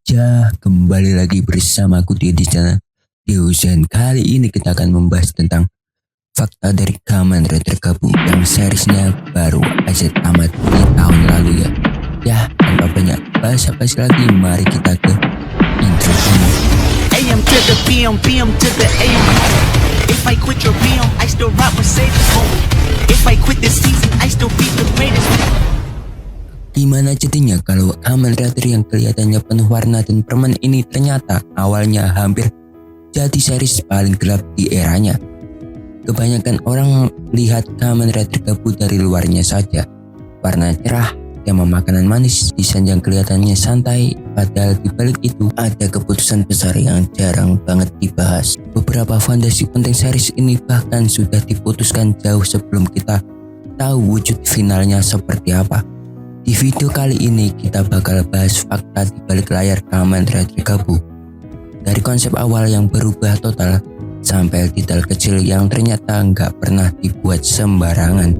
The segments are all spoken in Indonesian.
Ya, kembali lagi bersama aku di channel Diozen. Kali ini kita akan membahas tentang fakta dari Kamen Rider Gabu yang seriesnya baru aja tamat di tahun lalu ya. Ya, tanpa banyak basa-basi lagi, mari kita ke intro ini. AM to the PM, PM to the AM. If I quit your PM, I still rock Mercedes. If I quit this season, I still be the greatest. Gimana jadinya kalau Kamen Rider yang kelihatannya penuh warna dan permen ini ternyata awalnya hampir jadi series paling gelap di eranya. Kebanyakan orang lihat Kamen Rider Gabu dari luarnya saja. Warna cerah, tema makanan manis, desain yang kelihatannya santai, padahal di balik itu ada keputusan besar yang jarang banget dibahas. Beberapa fondasi penting series ini bahkan sudah diputuskan jauh sebelum kita tahu wujud finalnya seperti apa. Di video kali ini kita bakal bahas fakta di balik layar Kamen Rider Gabu. Dari konsep awal yang berubah total sampai detail kecil yang ternyata nggak pernah dibuat sembarangan.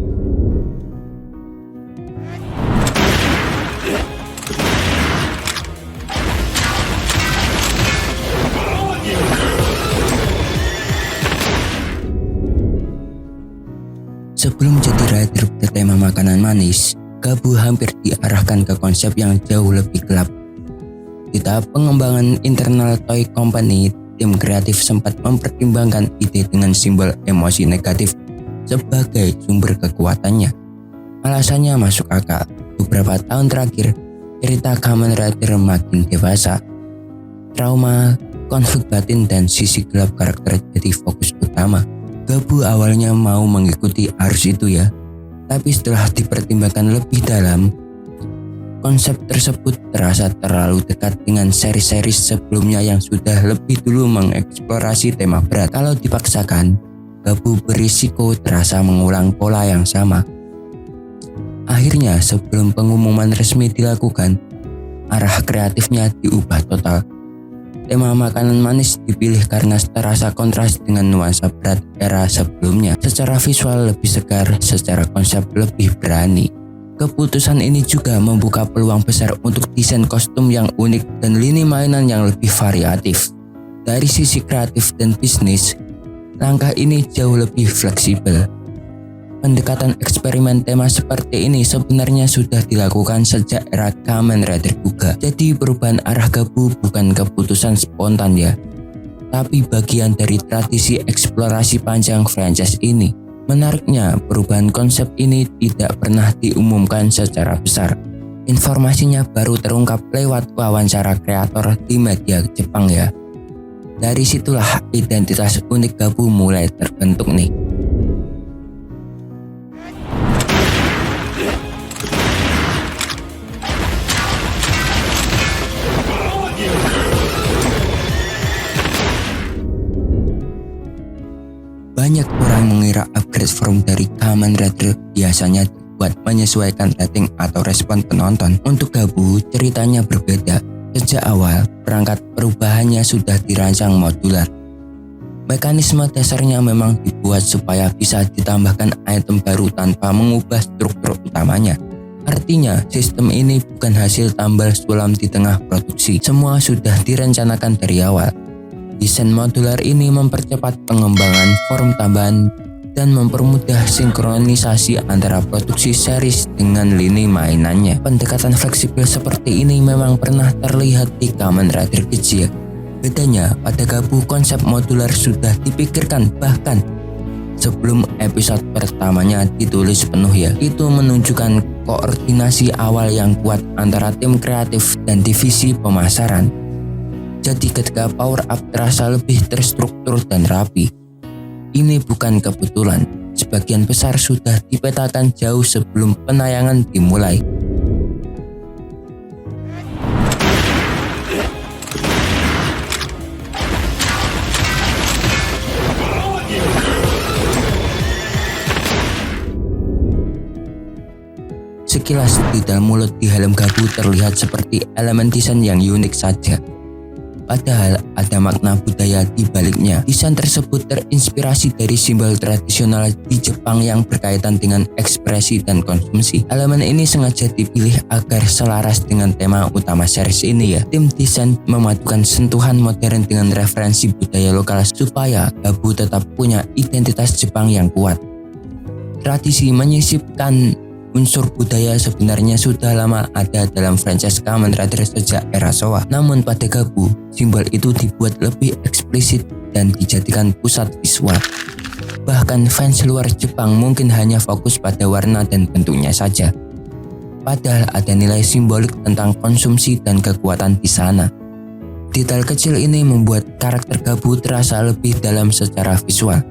Sebelum jadi rider bertema makanan manis, Gabu hampir diarahkan ke konsep yang jauh lebih gelap. Di tahap pengembangan internal toy company, tim kreatif sempat mempertimbangkan ide dengan simbol emosi negatif sebagai sumber kekuatannya. Alasannya masuk akal. Beberapa tahun terakhir, cerita Kamen Rider makin dewasa. Trauma, konflik batin, dan sisi gelap karakter jadi fokus utama. Gabu awalnya mau mengikuti arus itu ya. Tapi setelah dipertimbangkan lebih dalam, konsep tersebut terasa terlalu dekat dengan seri-seri sebelumnya yang sudah lebih dulu mengeksplorasi tema berat. Kalau dipaksakan, Gabu berisiko terasa mengulang pola yang sama. Akhirnya, sebelum pengumuman resmi dilakukan, arah kreatifnya diubah total. Tema makanan manis dipilih karena terasa kontras dengan nuansa berat era sebelumnya. Secara visual lebih segar, secara konsep lebih berani. Keputusan ini juga membuka peluang besar untuk desain kostum yang unik dan lini mainan yang lebih variatif. Dari sisi kreatif dan bisnis, langkah ini jauh lebih fleksibel. Pendekatan eksperimen tema seperti ini sebenarnya sudah dilakukan sejak era Kamen Rider Kuga. Jadi perubahan arah Gabu bukan keputusan spontan ya, tapi bagian dari tradisi eksplorasi panjang franchise ini. Menariknya, perubahan konsep ini tidak pernah diumumkan secara besar. Informasinya baru terungkap lewat wawancara kreator di media Jepang ya. Dari situlah identitas unik Gabu mulai terbentuk nih. Banyak orang mengira upgrade form dari Kamen Rider biasanya dibuat menyesuaikan rating atau respon penonton. Untuk Gabu, ceritanya berbeda. Sejak awal, perangkat perubahannya sudah dirancang modular. Mekanisme dasarnya memang dibuat supaya bisa ditambahkan item baru tanpa mengubah struktur utamanya. Artinya, sistem ini bukan hasil tambal sulam di tengah produksi. Semua sudah direncanakan dari awal. Desain modular ini mempercepat pengembangan form tambahan dan mempermudah sinkronisasi antara produksi series dengan lini mainannya. Pendekatan fleksibel seperti ini memang pernah terlihat di Kamen Rider kecil. Bedanya, pada Gabu konsep modular sudah dipikirkan bahkan sebelum episode pertamanya ditulis penuh ya. Itu menunjukkan koordinasi awal yang kuat antara tim kreatif dan divisi pemasaran. Jadi ketika power up terasa lebih terstruktur dan rapi. Ini bukan kebetulan, sebagian besar sudah dipetakan jauh sebelum penayangan dimulai. Sekilas detail mulut di helm Gabu terlihat seperti elemen desain yang unik saja. Padahal ada makna budaya di baliknya. Desain tersebut terinspirasi dari simbol tradisional di Jepang yang berkaitan dengan ekspresi dan konsumsi. Elemen ini sengaja dipilih agar selaras dengan tema utama series ini ya. Tim desain memadukan sentuhan modern dengan referensi budaya lokal supaya Gabu tetap punya identitas Jepang yang kuat. Tradisi menyisipkan unsur budaya sebenarnya sudah lama ada dalam franchise Kamen Rider sejak era Showa. Namun pada Gabu, simbol itu dibuat lebih eksplisit dan dijadikan pusat visual. Bahkan fans luar Jepang mungkin hanya fokus pada warna dan bentuknya saja. Padahal ada nilai simbolik tentang konsumsi dan kekuatan di sana. Detail kecil ini membuat karakter Gabu terasa lebih dalam secara visual.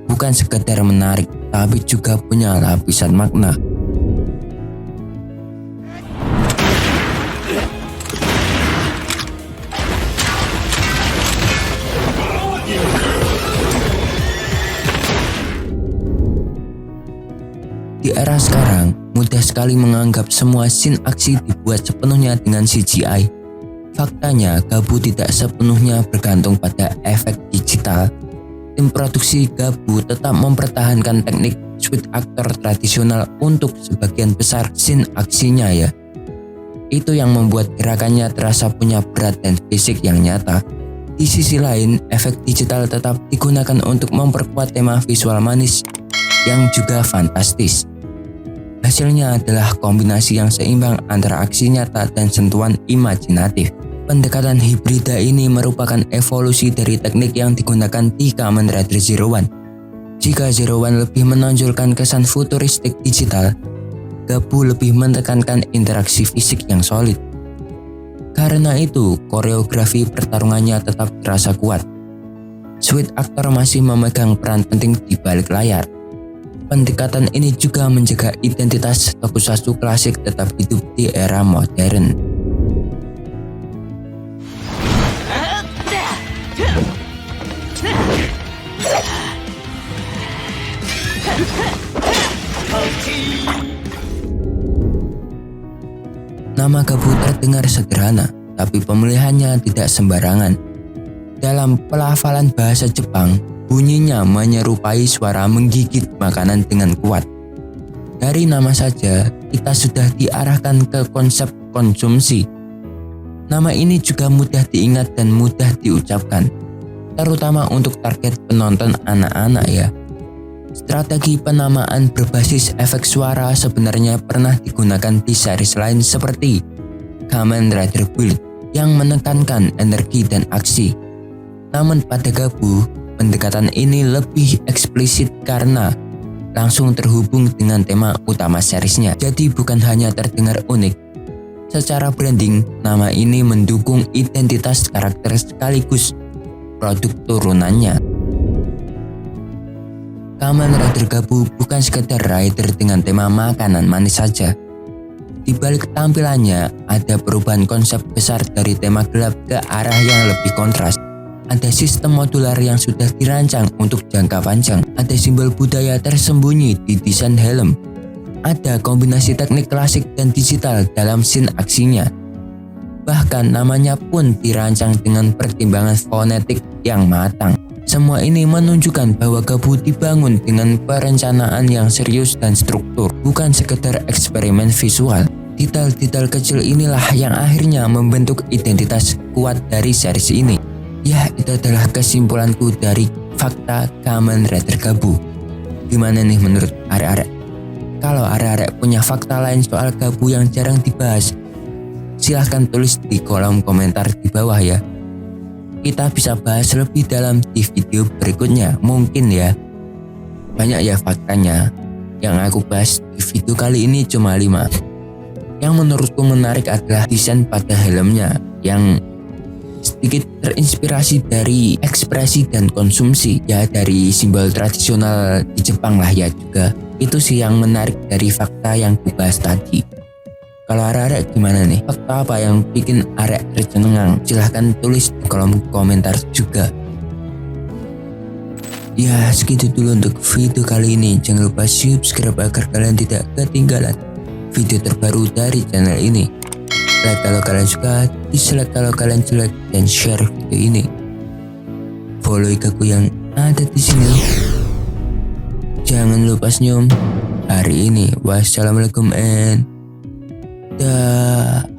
Bukan sekedar menarik, tapi juga punya lapisan makna. Di era sekarang, mudah sekali menganggap semua scene aksi dibuat sepenuhnya dengan CGI. Faktanya, Gabu tidak sepenuhnya bergantung pada efek digital. Tim produksi Gabu tetap mempertahankan teknik sweet actor tradisional untuk sebagian besar scene aksinya ya. Itu yang membuat gerakannya terasa punya berat dan fisik yang nyata. Di sisi lain, efek digital tetap digunakan untuk memperkuat tema visual manis yang juga fantastis. Hasilnya adalah kombinasi yang seimbang antara aksi nyata dan sentuhan imajinatif. Pendekatan hibrida ini merupakan evolusi dari teknik yang digunakan di Kamen Rider Zero One. Jika Zero One lebih menonjolkan kesan futuristik digital, Gabu lebih menekankan interaksi fisik yang solid. Karena itu, koreografi pertarungannya tetap terasa kuat. Sweet actor masih memegang peran penting di balik layar. Pendekatan ini juga menjaga identitas tokusatsu klasik tetap hidup di era modern. Nama Gabu terdengar sederhana, tapi pemilihannya tidak sembarangan. Dalam pelafalan bahasa Jepang, bunyinya menyerupai suara menggigit makanan dengan kuat. Dari nama saja, kita sudah diarahkan ke konsep konsumsi. Nama ini juga mudah diingat dan mudah diucapkan, terutama untuk target penonton anak-anak ya. Strategi penamaan berbasis efek suara sebenarnya pernah digunakan di series lain seperti Kamen Rider Build yang menekankan energi dan aksi. Namun pada Gabu, pendekatan ini lebih eksplisit karena langsung terhubung dengan tema utama seriesnya. Jadi bukan hanya terdengar unik. Secara branding, nama ini mendukung identitas karakter sekaligus produk turunannya. Kamen Rider Gabu bukan sekedar rider dengan tema makanan manis saja. Di balik tampilannya, ada perubahan konsep besar dari tema gelap ke arah yang lebih kontras. Ada sistem modular yang sudah dirancang untuk jangka panjang. Ada simbol budaya tersembunyi di desain helm. Ada kombinasi teknik klasik dan digital dalam scene aksinya. Bahkan namanya pun dirancang dengan pertimbangan fonetik yang matang. Semua ini menunjukkan bahwa Gabu dibangun dengan perencanaan yang serius dan struktur, bukan sekedar eksperimen visual. Detail-detail kecil inilah yang akhirnya membentuk identitas kuat dari series ini. Ya, itu adalah kesimpulanku dari fakta Kamen Rider Gabu. Gimana nih menurut arek-arek? Kalau arek-arek punya fakta lain soal Gabu yang jarang dibahas, silahkan tulis di kolom komentar di bawah ya. Kita bisa bahas lebih dalam di video berikutnya, mungkin ya. Banyak ya faktanya. Yang aku bahas di video kali ini cuma 5. Yang menurutku menarik adalah desain pada helmnya yang sedikit terinspirasi dari ekspresi dan konsumsi ya, dari simbol tradisional di Jepang lah ya juga. Itu sih yang menarik dari fakta yang kubahas tadi. Kalau arek-arek gimana nih? Fakta apa yang bikin arek tercengang? Silahkan tulis di kolom komentar juga. Ya, segitu dulu untuk video kali ini. Jangan lupa subscribe agar kalian tidak ketinggalan video terbaru dari channel ini. Like kalau kalian suka, dislike kalau kalian jelek, dan share video ini. Follow IG-ku yang ada di sini. Jangan lupa senyum hari ini. Wassalamualaikum and dah.